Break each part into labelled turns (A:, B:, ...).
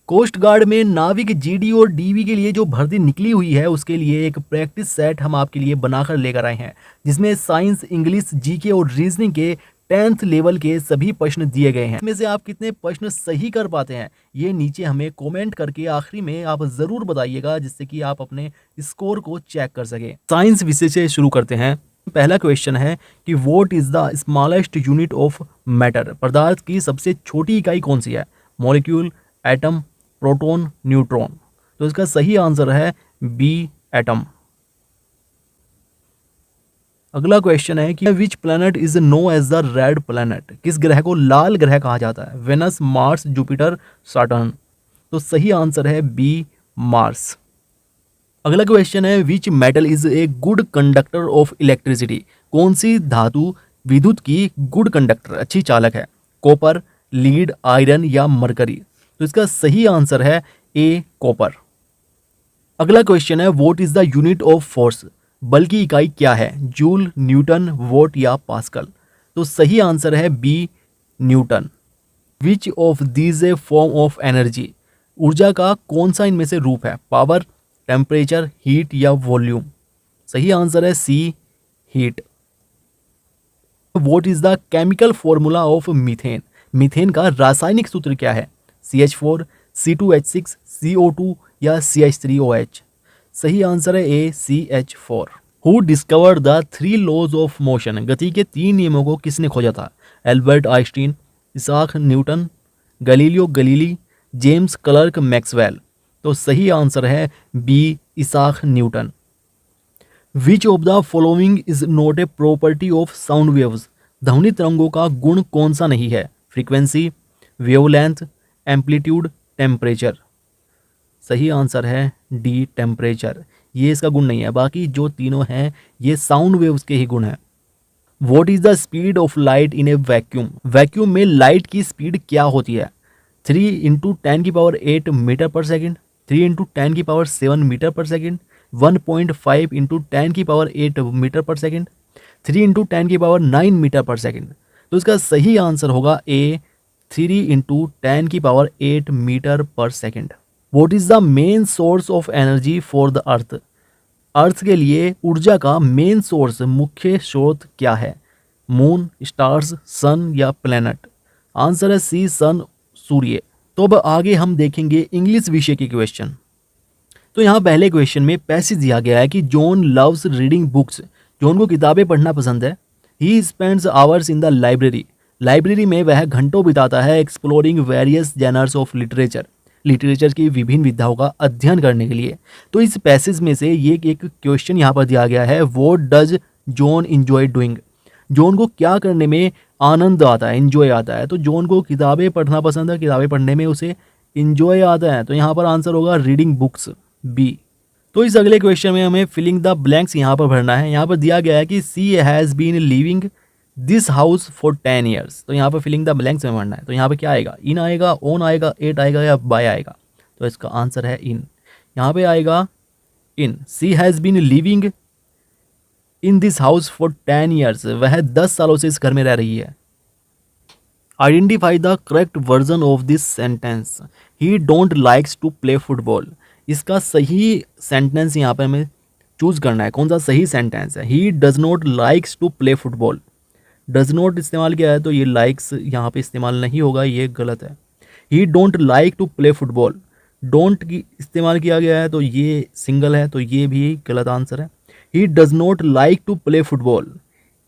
A: Coast guard में नाविक GD और डीवी के लिए जो भर्ती निकली हुई है उसके लिए एक प्रैक्टिस सेट हम आपके लिए बनाकर लेकर आए हैं, जिसमें साइंस, इंग्लिश, जीके और रीजनिंग के 10th लेवल के सभी प्रश्न दिए गए हैं। इसमें से आप कितने प्रश्न सही कर पाते हैं ये नीचे हमें कमेंट करके आखिरी में आप जरूर बताइएगा, जिससे कि आप अपने स्कोर को चेक कर सके। साइंस विषय से शुरू करते हैं। पहला क्वेश्चन है कि what is the smallest unit of matter. पदार्थ की सबसे छोटी इकाई कौन सी है? Molecule, atom, proton, neutron. तो इसका सही आंसर है बी, एटम। अगला क्वेश्चन है कि which planet is known as the red planet. किस ग्रह को लाल ग्रह कहा जाता है? Venus, Mars, Jupiter, Saturn. तो सही आंसर है बी, मार्स। अगला क्वेश्चन है which metal is a good conductor of electricity. कौन सी धातु विद्युत की गुड कंडक्टर, अच्छी चालक है? कॉपर, लीड, आयरन या मरकरी। तो इसका सही आंसर है ए, कॉपर। अगला क्वेश्चन है what is the unit of force. बल की इकाई क्या है? जूल, न्यूटन, वोट या पास्कल। तो सही आंसर है B, newton. Which of these a form of energy. ऊर्जा का कौन सा इनमें से रूप है? पावर, टेम्परेचर, हीट या वॉल्यूम। सही आंसर है C, heat. What is the chemical formula of methane. Methane का रासायनिक सूत्र क्या है? CH4, C2H6, CO2 या CH3OH। सही आंसर है A, CH4। Who discovered the 3 laws of motion. गति के 3 नियमों को किसने खोजा था? Albert Einstein, Isaac Newton, Galileo Galilei, James Clerk Maxwell. तो सही आंसर है B, Isaac Newton. Which of the following is not a property of sound waves. ध्वनि तरंगों का गुण कौन सा नहीं है? Frequency, wavelength, amplitude, temperature. सही आंसर है डी, टेम्परेचर। ये इसका गुण नहीं है, बाकी जो तीनों हैं ये साउंड वेव्स के ही गुण हैं। What is the speed of light in a vacuum. Vacuum में लाइट की स्पीड क्या होती है? 3 × 10⁸ metre per second, 3 × 10⁷ metre per second, 1.5 × 10⁸ metre per second, 3 × 10⁹ metre per second. तो इसका सही आंसर होगा A, 3 × 10⁸ metre per second. What is the main source of energy for the earth. Earth के लिए ऊर्जा का मेन सोर्स, मुख्य स्रोत क्या है? मून, स्टार्स, सन या प्लैनेट। आंसर है सी, सन, सूर्य। तो अब आगे हम देखेंगे इंग्लिश विषय के क्वेश्चन। तो यहाँ पहले क्वेश्चन में पैसेज दिया गया है कि John loves reading books. John को किताबें पढ़ना पसंद है। He spends hours in the library. Library में वह घंटों बिताता है exploring various genres of literature. Literature की विभिन्न विधाओं का अध्ययन करने के लिए। तो इस पैसेज में से ये एक क्वेश्चन यहाँ पर दिया गया है, what does John enjoy doing. John को क्या करने में आनंद आता है, एंजॉय आता है? तो जॉन को किताबें पढ़ना पसंद है, किताबें पढ़ने में उसे एंजॉय आता है। तो यहाँ पर आंसर होगा रीडिंग बुक्स, बी। तो इस अगले क्वेश्चन में हमें फिलिंग द ब्लैंक्स यहाँ पर भरना है। यहाँ पर दिया गया है कि she has been living this house for 10 years. तो यहाँ पर फिलिंग द ब्लैंक्स में भरना है। तो यहाँ पर क्या आएगा? इन आएगा, ऑन आएगा, एट आएगा या बाय आएगा। तो इसका आंसर है इन। यहाँ पे आएगा in. She has been living in this house for 10 years. वह 10 सालों से इस घर में रह रही है। Identify the correct version of this sentence. He don't likes to play football. इसका सही सेंटेंस यहाँ पर हमें चूज करना है। कौन सा सही सेंटेंस है? He does not likes to play football. Does not इस्तेमाल किया है तो ये लाइक्स यहाँ पे इस्तेमाल नहीं होगा, ये गलत है। He don't like to play football. Don't की इस्तेमाल किया गया है तो ये सिंगल है, तो ये भी गलत आंसर है। He does not like to play football.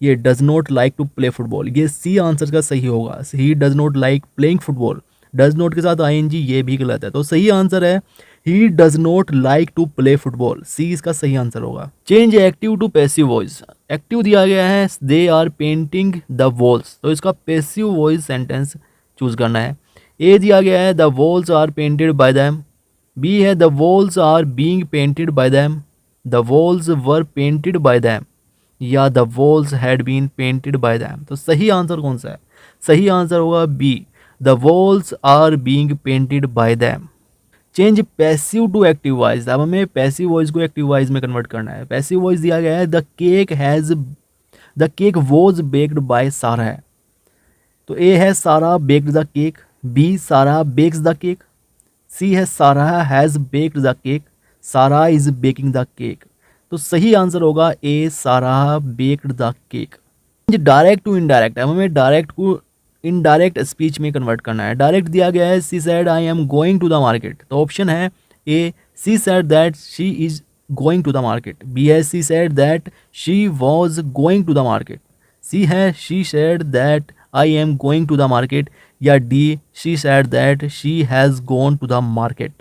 A: ये does not like to play football, ये सी आंसर का सही होगा। He does not like playing football. Does not के साथ आईएनजी, ये भी गलत है। तो सही आंसर है he does not like to play football, C इसका सही आंसर होगा। Change active to passive voice. Active दिया गया है they are painting the walls. तो इसका पैसिव वॉइस सेंटेंस चूज करना है। ए दिया गया है the walls are painted by them. B है the walls are being painted by them. The walls were painted by them या the walls had been painted by them. तो सही answer कौन सा है? सही आंसर होगा B, the walls are being painted by them. Change passive to active voice. अब हमें पैसिव वॉइस को एक्टिव वॉइस में कन्वर्ट करना है। पैसिव वॉइस दिया गया है the cake was baked by Sarah. तो ए है Sarah baked the cake, B Sarah bakes the cake, C है Sarah has baked the cake, Sarah is baking the cake. तो सही आंसर होगा A, Sarah baked the cake. Direct to indirect, अब हमें direct को indirect speech में convert करना है। डायरेक्ट दिया गया है she said I am going to the market, तो ऑप्शन है A she said that she is going to the market, B है she said that she was going to the market, C है she said that I am going to the market, या D she said that she has gone to the market.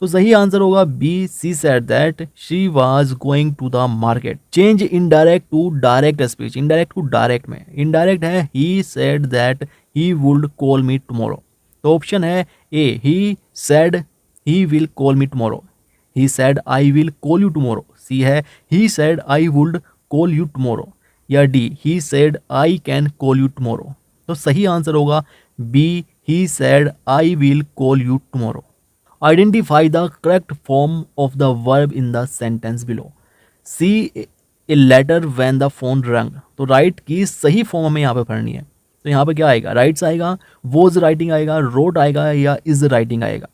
A: तो सही answer होगा B, she said that she was going to the market. Change indirect to direct speech, indirect to direct में, indirect है he said that he would call me tomorrow, तो option है A he said he will call me tomorrow, he said I will call you tomorrow, C है he said I would call you tomorrow, या D he said I can call you tomorrow. तो सही answer होगा B, he said I will call you tomorrow. Identify the correct form of the verb in the sentence below. See a letter when the phone rang. तो right की सही form हमें यहाँ पे पढ़नी है। तो यहाँ पे क्या आएगा, राइट्स आएगा, वॉज राइटिंग आएगा, रोट आएगा, या इज राइटिंग आएगा।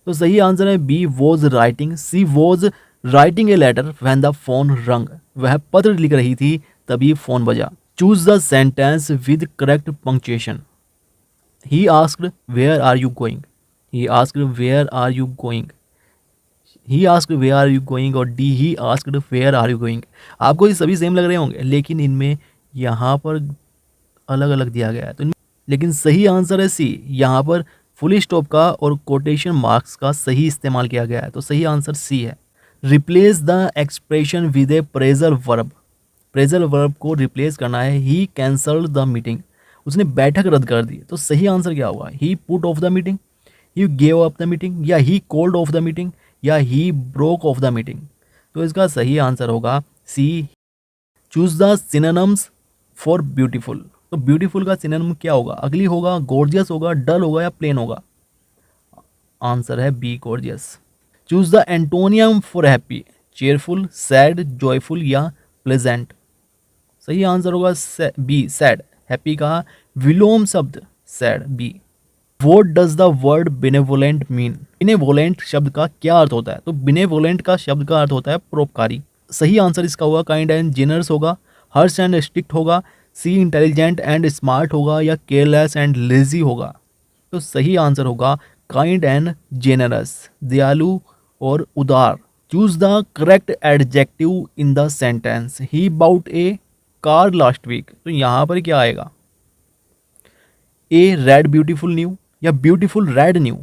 A: तो सही आंसर है B, was writing. C was writing a letter when the phone rang, वह पत्र लिख रही थी तभी फोन बजा। Choose the sentence with correct punctuation. He asked where are you going, he asked where are you going, he asked where are you going, और D he asked where are you going। आपको ये सभी same लग रहे होंगे, लेकिन इनमें यहाँ पर अलग अलग दिया गया है, तो लेकिन सही आंसर है सी, यहाँ पर फुल स्टॉप का और कोटेशन मार्क्स का सही इस्तेमाल किया गया है, तो सही आंसर सी है। Replace the expression with A phrasal verb, phrasal verb को रिप्लेस करना है। ही कैंसल्ड द मीटिंग, उसने बैठक रद्द कर दी, तो सही आंसर क्या होगा, he put off the meeting, he gave up the meeting, या he called off the meeting, या he broke off the meeting. तो इसका सही आंसर होगा C. Choose the synonyms for beautiful, तो ब्यूटीफुल का सिनोनिम क्या होगा, अगली होगा, गॉर्जियस होगा, डल होगा, या प्लेन होगा। आंसर है B, gorgeous. Choose the antonym for happy, cheerful, sad, joyful, या प्लेजेंट। सही आंसर होगा बी, सैड। हैप्पी का विलोम शब्द sad, B. What does the word benevolent mean? Benevolent शब्द का क्या अर्थ होता है, तो बेनेवोलेंट का शब्द का अर्थ होता है परोपकारी। सही आंसर इसका होगा काइंड एंड जेनरस होगा, हर्श एंड स्ट्रिक्ट होगा, सी इंटेलिजेंट एंड स्मार्ट होगा, या केयरलेस एंड लेजी होगा। तो सही आंसर होगा काइंड एंड जेनरस, दयालु और उदार। Choose the correct adjective in the sentence. He bought a car last week, तो यहाँ पर क्या आएगा, ए रेड ब्यूटीफुल न्यू, या beautiful red new,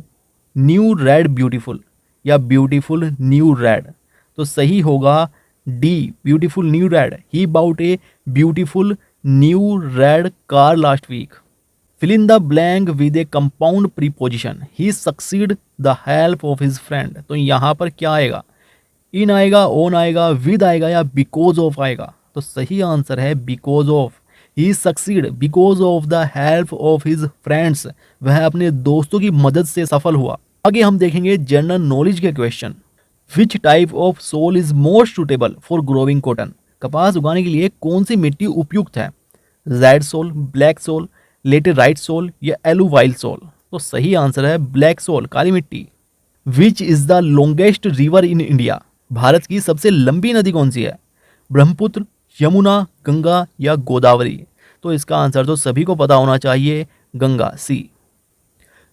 A: new red beautiful, या ब्यूटीफुल न्यू रेड। तो सही होगा D, beautiful new red. He bought a beautiful new red car last week. Fill in the blank with a compound preposition. He succeed the help of his friend, तो यहाँ पर क्या आएगा, इन आएगा, on आएगा, विद आएगा, या बिकॉज ऑफ आएगा। तो सही आंसर है because of. He succeed because of the help of his friends, वह अपने दोस्तों की मदद से सफल हुआ। आगे हम देखेंगे जनरल नॉलेज के question. Which type of soil is most suitable for growing cotton? कपास उगाने के लिए कौन सी मिट्टी उपयुक्त है, red soil, black soil, laterite soil, या एलुवाइल सोल। तो सही आंसर है ब्लैक सोल, काली मिट्टी। Which is the longest river in India? Bharat की सबसे लंबी नदी कौन सी है, ब्रह्मपुत्र, यमुना, गंगा, या गोदावरी। तो इसका आंसर तो सभी को पता होना चाहिए, Ganga, C.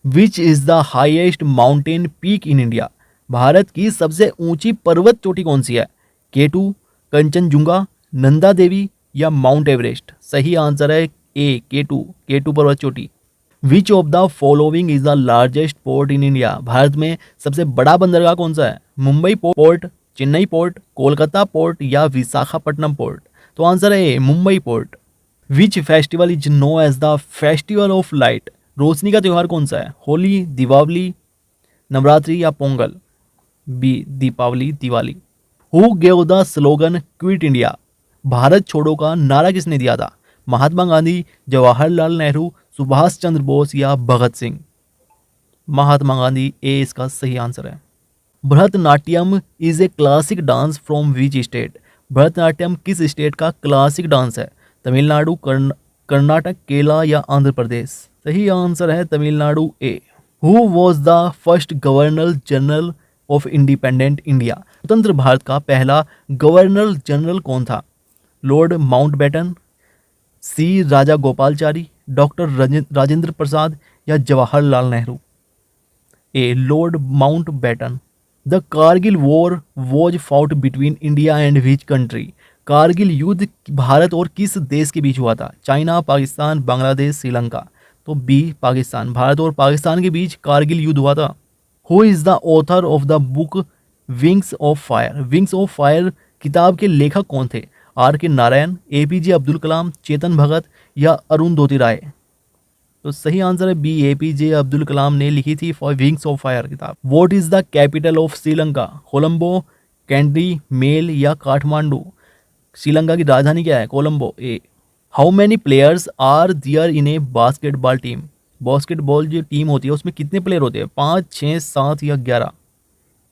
A: Which is the highest mountain peak in India? Bharat की सबसे ऊंची पर्वत चोटी कौन सी है, केटू, कंचनजुंगा, नंदा देवी, या माउंट एवरेस्ट। सही आंसर है ए, केटू, केटू पर्वत चोटी। Which of the following is the largest port in India? Bharat में सबसे बड़ा बंदरगाह कौन सा है, Mumbai port, Chennai port, Kolkata port, या विशाखापट्टनम पोर्ट। तो आंसर है Mumbai port. Which festival is known as the festival of light? रोशनी का त्यौहार कौन सा है, होली, दीपावली, नवरात्रि, या Pongal. B, Deepawali, Diwali. Who gave the slogan quit India? Bharat छोड़ो का नारा किसने दिया था, महात्मा गांधी, जवाहरलाल नेहरू, सुभाष चंद्र बोस, या भगत सिंह। महात्मा गांधी, ए इसका सही आंसर है। Bharatanatyam is a classic dance from which state? Bharatanatyam किस स्टेट का क्लासिक डांस है, तमिलनाडु, कर्नाटक, केरला, या आंध्र प्रदेश। सही आंसर है Tamil Nadu, A. Who was the first governor general of independent India? स्वतंत्र भारत का पहला गवर्नर जनरल कौन था? Lord Mountbatten, C Raja Gopalachari, doctor Rajendra Prasad या Jawaharlal Nehru? A lord Mountbatten. The Kargil war was fought between India and which country? Kargil युद्ध भारत और किस देश के बीच हुआ था? चाइना, पाकिस्तान, बांग्लादेश, श्रीलंका? तो बी पाकिस्तान। भारत और पाकिस्तान के बीच कारगिल युद्ध हुआ था। Who is the author of the book wings of fire? Wings of Fire किताब के लेखक कौन थे? आर के नारायण, एपीजे अब्दुल कलाम, चेतन भगत या अरुणधोती राय? तो सही आंसर है बी, एपीजे अब्दुल कलाम ने लिखी थी फॉर विंग्स ऑफ फायर किताब। What is the capital of Sri Lanka? Colombo, Kandy, Male या काठमांडू? श्रीलंका की राजधानी क्या है? Colombo. A. How many players are there in a basketball team? Basketball जो टीम होती है उसमें कितने प्लेयर होते हैं? 5, 6, 7 या 11?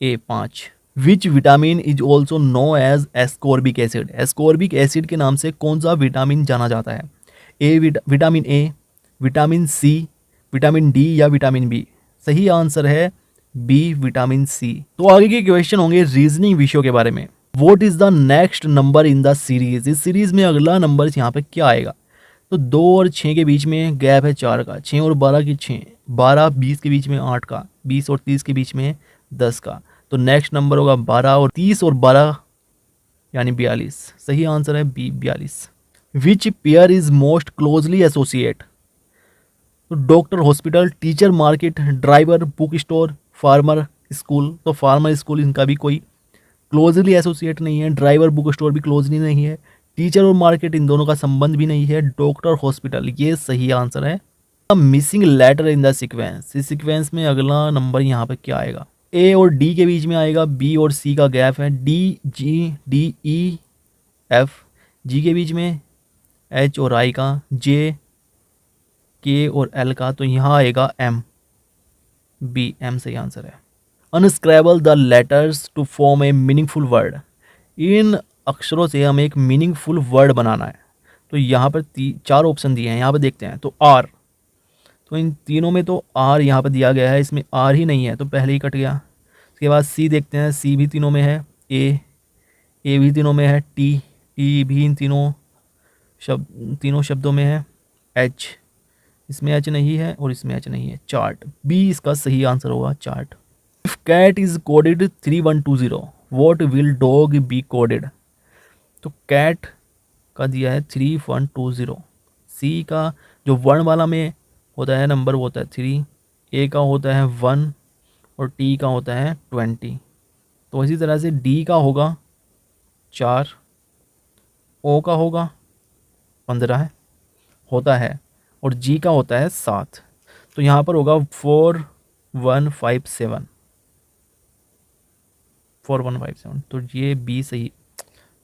A: A 5। Which vitamin is also known as ascorbic acid? Ascorbic acid के नाम से कौन सा विटामिन जाना जाता है? A vitamin A, vitamin C, vitamin D या विटामिन बी? सही आंसर है बी, विटामिन सी। तो आगे के क्वेश्चन होंगे रीजनिंग विषयों के बारे में। What is the next number in the series? इस सीरीज में अगला नंबर यहाँ पे क्या आएगा? तो 2 और 6 के बीच में गैप है 4 का, 6 और 12 की 6, 12 20 के बीच में 8 का, 20 और 30 के बीच में 10 का। तो नेक्स्ट नंबर होगा 12 और 30 और 12 यानी 42। सही आंसर है B, 42। Which pair is most closely associate? तो doctor hospital, teacher market, driver book store, farmer school? तो फार्मर स्कूल इनका भी कोई क्लोजली एसोसिएट नहीं है, ड्राइवर बुक स्टोर भी क्लोजली नहीं है, टीचर और मार्केट इन दोनों का संबंध भी नहीं है, डॉक्टर हॉस्पिटल ये सही आंसर है। Missing letter in the sequence? इस सीक्वेंस में अगला नंबर यहाँ पे क्या आएगा? ए और डी के बीच में आएगा, बी और सी का गैप है, D G D E F, G के बीच में एच और आई का, जे के और एल का, तो यहाँ आएगा एम, बी, एम सही आंसर है। Unscramble the letters to form a meaningful word? इन अक्षरों से हमें एक मीनिंगफुल वर्ड बनाना है। तो यहाँ पर 4 ऑप्शन दिए हैं, यहाँ पर देखते हैं। तो आर, तो इन तीनों में तो आर यहाँ पर दिया गया है, इसमें आर ही नहीं है तो पहले ही कट गया। उसके बाद सी देखते हैं, सी भी तीनों में है, ए भी तीनों में है, टी भी इन तीनों शब्दों में है, एच, इसमें एच नहीं है और इसमें एच नहीं है, चार्ट, बी इसका सही आंसर होगा, chart. If cat is coded 3120 what will dog be coded? तो कैट का दिया है 3120, सी का जो वर्ण वाला में होता है नंबर वो होता है 3, ए का होता है 1 और टी का होता है 20। तो इसी तरह से डी का होगा 4, ओ का होगा 15 होता है और जी का होता है 7। तो यहाँ पर होगा 4157, 4157। तो ये बी सही,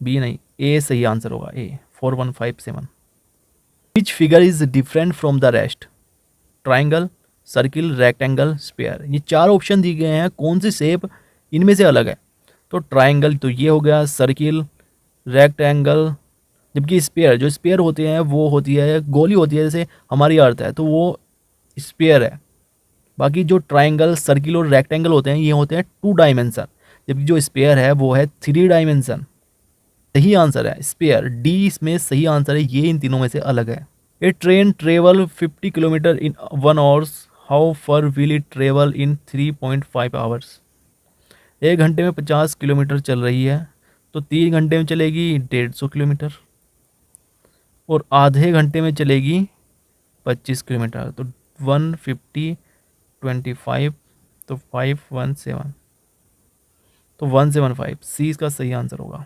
A: बी नहीं, ए सही आंसर होगा, A 4157। Which figure is different from the rest? Triangle, circle, rectangle, square? ये 4 ऑप्शन दिए गए हैं, कौन सी शेप इनमें से अलग है? तो ट्राइंगल तो ये हो गया, सर्किल, रेक्टेंगल, जबकि स्पेयर, जो स्पेयर होते हैं वो होती है गोली होती है, जैसे हमारी अर्थ है तो वो स्पेयर है। बाकी जो ट्राइंगल, सर्किल और रेक्टेंगल होते हैं ये होते हैं 2 डायमेंशन, जबकि जो स्पेयर है वो है 3 डायमेंशन। सही आंसर है स्पेयर, डी इसमें सही आंसर है, ये इन तीनों में से अलग है। A train travel 50 kilometre in 1 hours, how far will it travel in 3.5 hours? 1 घंटे में 50 किलोमीटर चल रही है तो 3 घंटे में चलेगी 150 किलोमीटर और आधे घंटे में चलेगी 25 किलोमीटर। तो 150 25 तो 517, तो 175, सी इसका सही आंसर होगा।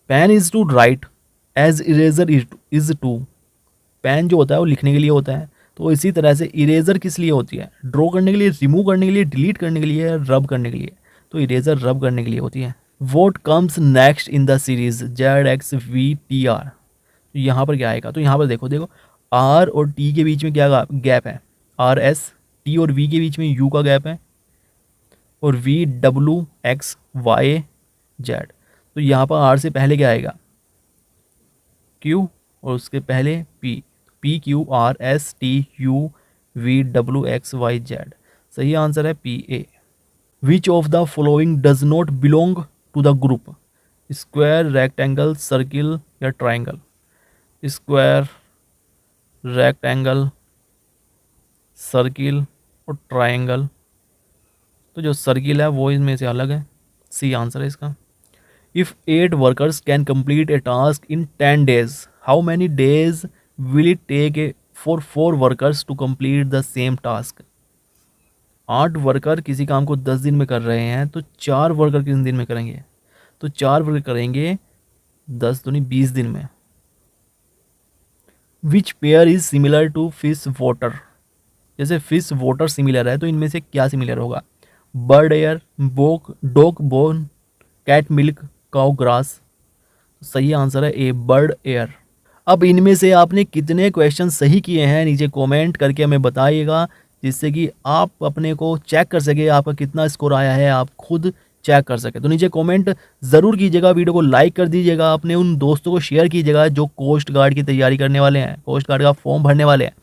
A: Pen is to write as eraser is to? Pen जो होता है वो लिखने के लिए होता है, तो इसी तरह से इरेजर किस लिए होती है? ड्रॉ करने के लिए, रिमूव करने के लिए, डिलीट करने के लिए, रब करने के लिए? तो इरेजर रब करने के लिए होती है। What comes next in the series ZXVTR? तो यहाँ पर क्या आएगा? तो यहाँ पर देखो आर और टी के बीच में क्या गैप है? RS, टी और वी के बीच में यू का गैप है और VWXYZ। तो यहाँ पर आर से पहले क्या आएगा? Q और उसके पहले P, PQRSTUVWXYZ। सही आंसर है P A. Which of the following does not belong to the group? Square, rectangle, circle या ट्राइंगल? स्क्वायर, रेक्टेंगल, सर्किल और ट्राइंगल। तो जो सर्किल है वो इनमें से अलग है, सी आंसर है इसका। If 8 workers can complete a task in 10 days, how many days will it take for 4 workers to complete the same task? 8 worker किसी काम को 10 दिन में कर रहे हैं, तो 4 वर्कर कितने दिन में करेंगे? तो 4 वर्कर करेंगे 10 दूनी 20 दिन में। Which pair is similar to fish water? जैसे फिश वाटर सिमिलर है तो इनमें से क्या सिमिलर होगा? Bird air, dog bone, cat milk, cow grass. सही आंसर है ए, बर्ड एयर। अब इनमें से आपने कितने क्वेश्चन सही किए हैं नीचे कमेंट करके हमें बताइएगा, जिससे कि आप अपने को चेक कर सके आपका कितना स्कोर आया है, आप खुद चेक कर सके। तो नीचे कमेंट ज़रूर कीजिएगा, वीडियो को लाइक कर दीजिएगा, अपने उन दोस्तों को शेयर कीजिएगा जो कोस्ट गार्ड की तैयारी करने वाले हैं, कोस्ट गार्ड का फॉर्म भरने वाले हैं।